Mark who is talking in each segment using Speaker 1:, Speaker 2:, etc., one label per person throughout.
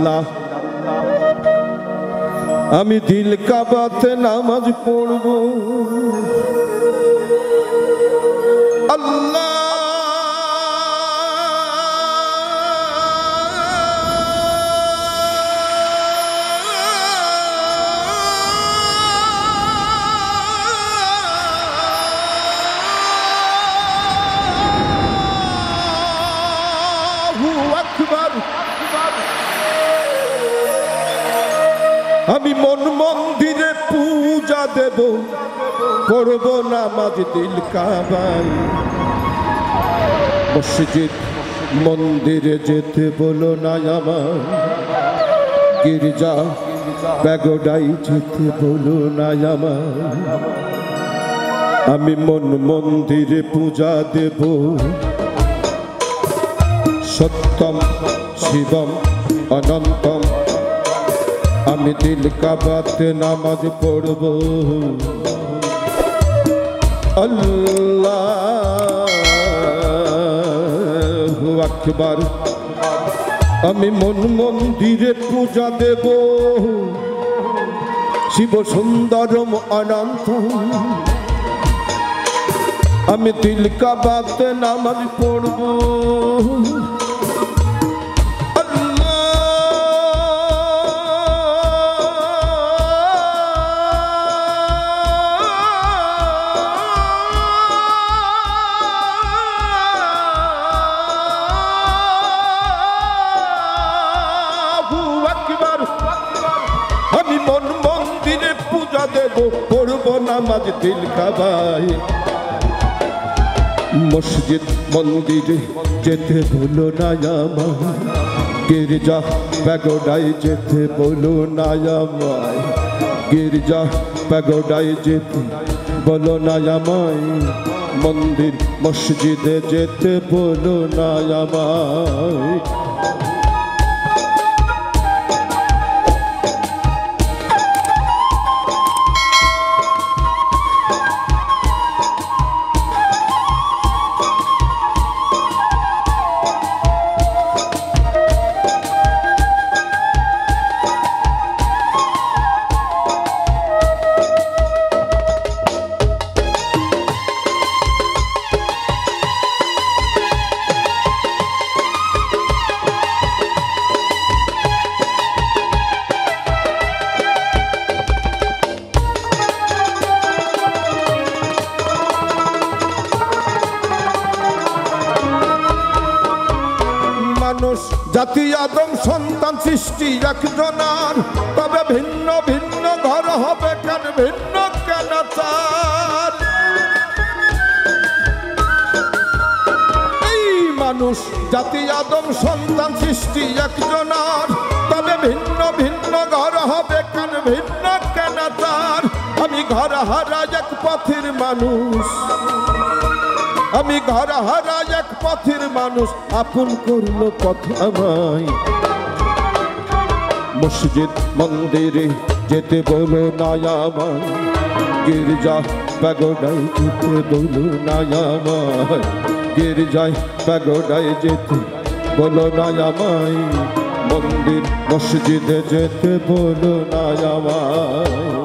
Speaker 1: আল্লাহ আমি দিল কাবাতে নামাজ পড়ব আল্লাহ আমি মন মন্দিরে পূজা দেব করব নামাজ দিল কাবায় মসজিদ মন্দিরে যেতে বলো না আমার গির্জা প্যাগোডায় যেতে বলো না আমার আমি মন মন্দিরে পূজা দেব সত্যম শিবম অনন্তম আমি দিল কাবাতে নামাজ পড়ব আল্লাহু আকবার আমি মন মন্দিরে পূজা দেব শিব সুন্দরম অনন্ত আমি দিল কাবাতে নামাজ পড়ব আমি মন মন্দিরে পূজা দেব পড়ব নামাজ দিল কাবায় মসজিদ মন্দিরে যেতে বলো না আমায় গির্জা প্যাগোডায় যেতে বলো না আমায় গির্জা প্যাগোডায় যেতে বলো না আমায় মন্দির মসজিদে যেতে বলো না আমায় জাতি আদম সন্তান সৃষ্টি একজনার তবে ভিন্ন ভিন্ন ঘর হবে কেন ভিন্ন কেন চার এই মানুষ জাতি আদম সন্তান সৃষ্টি একজনার তবে ভিন্ন ভিন্ন ঘর হবে কেন ভিন্ন কেন চার আমি ঘর হারা এক পথের মানুষ আমি ঘর হারা এক পথের মানুষ আপন করলো পথ আমায় মসজিদ মন্দিরে যেতে বলো না আমায় গির্জা প্যাগোডায় যেতে বলো না আমায় গির্জায় প্যাগোডায় যেতে বলো না আমায় মন্দির মসজিদে যেতে বলো না আমায়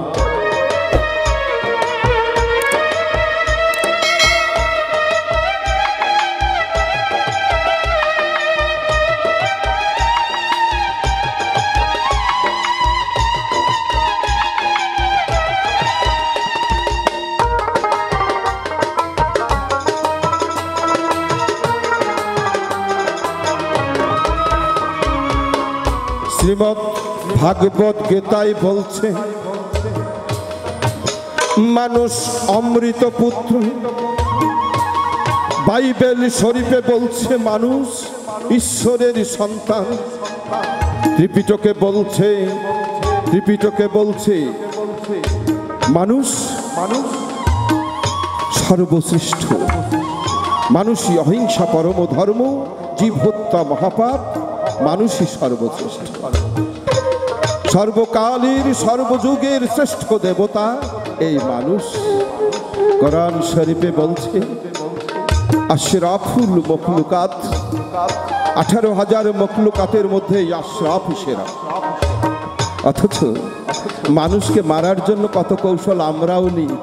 Speaker 1: শ্রীমদ্ ভাগবত গীতায় বলছে মানুষ অমৃত পুত্র বাইবেল শরীফে বলছে মানুষ ঈশ্বরের সন্তান ত্রিপিটকে বলছে মানুষ সর্বশ্রেষ্ঠ মানুষই অহিংসা পরম ধর্ম জীব হত্যা মহাপাপ মানুষই সর্বশ্রেষ্ঠ সর্বকালের সর্বযুগের শ্রেষ্ঠ দেবতা এই মানুষ কোরআন শরীফে বলছে আশরাফুল মখলুকাত 18,000 মখলুকাতের মধ্যে আশরাফ সেরা। অথচ মানুষকে মারার জন্য কত কৌশল আমরাও নিই।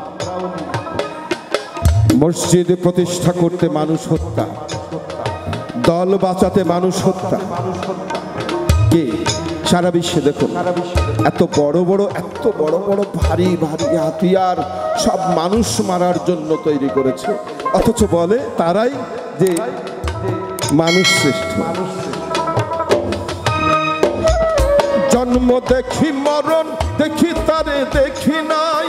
Speaker 1: মসজিদ প্রতিষ্ঠা করতে মানুষ হত্যা, দল বাঁচাতে মানুষ হত্যা। কে সারা বিশ্বে দেখুন এত বড় বড় ভারী ভারী হাতিয়ার সব মানুষ মারার জন্য তৈরি করেছে, অথচ বলে তারাই যে মানুষ শ্রেষ্ঠ। জন্ম দেখি মরণ দেখি তারে দেখি নাই,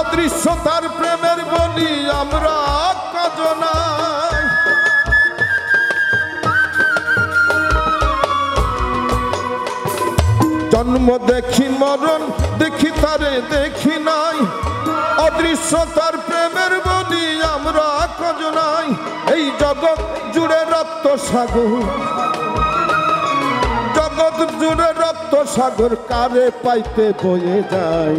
Speaker 1: অদৃশ্য তার প্রেমের বলি আমরা কজনাই। জন্ম দেখি মরণ দেখি তারে দেখি নাই, অদৃশ্য তার প্রেমের বলি আমরা কজনাই। এই জগৎ জুড়ে রক্ত সাগর, জগৎ জুড়ে রক্ত সাগর কারে পাইতে বয়ে যায়।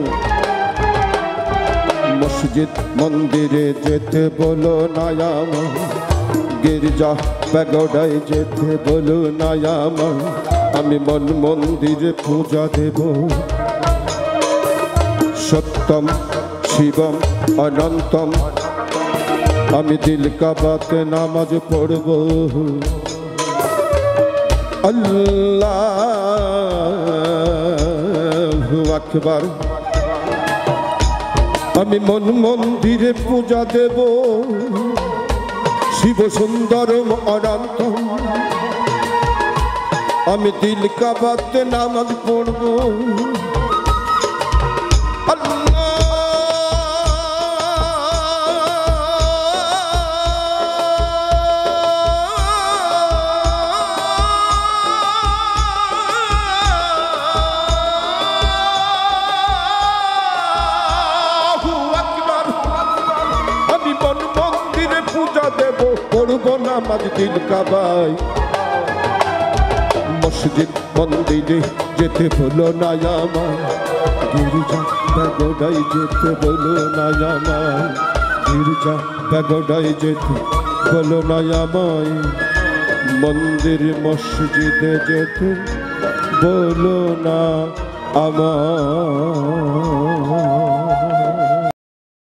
Speaker 1: মসজিদ মন্দিরে যেতে বলো না আমায়, গির্জা প্যাগোডায় যেতে বলো না আমায়। আমি মন মন্দিরে পূজা দেব, সত্যম শিবম অনন্তম। আমি দিল কাবাতে নামাজ পড়ব, আল্লাহু আকবার। আমি মন মন্দিরে পূজা দেব, শিব সুন্দরম অনন্তম। আমি দিল কাবাতে নামাজ পড়ব, পড়বো নামাজ দিল কাবায়। মসজিদ মন্দিরে যেতে বলো না আমায়, গির্জা প্যাগোডায় যেতে বলো না আমায়। গির্জা প্যাগোডায় যেতে বলো না আমায়, মন্দির মসজিদে যেতে বলো না আমায়।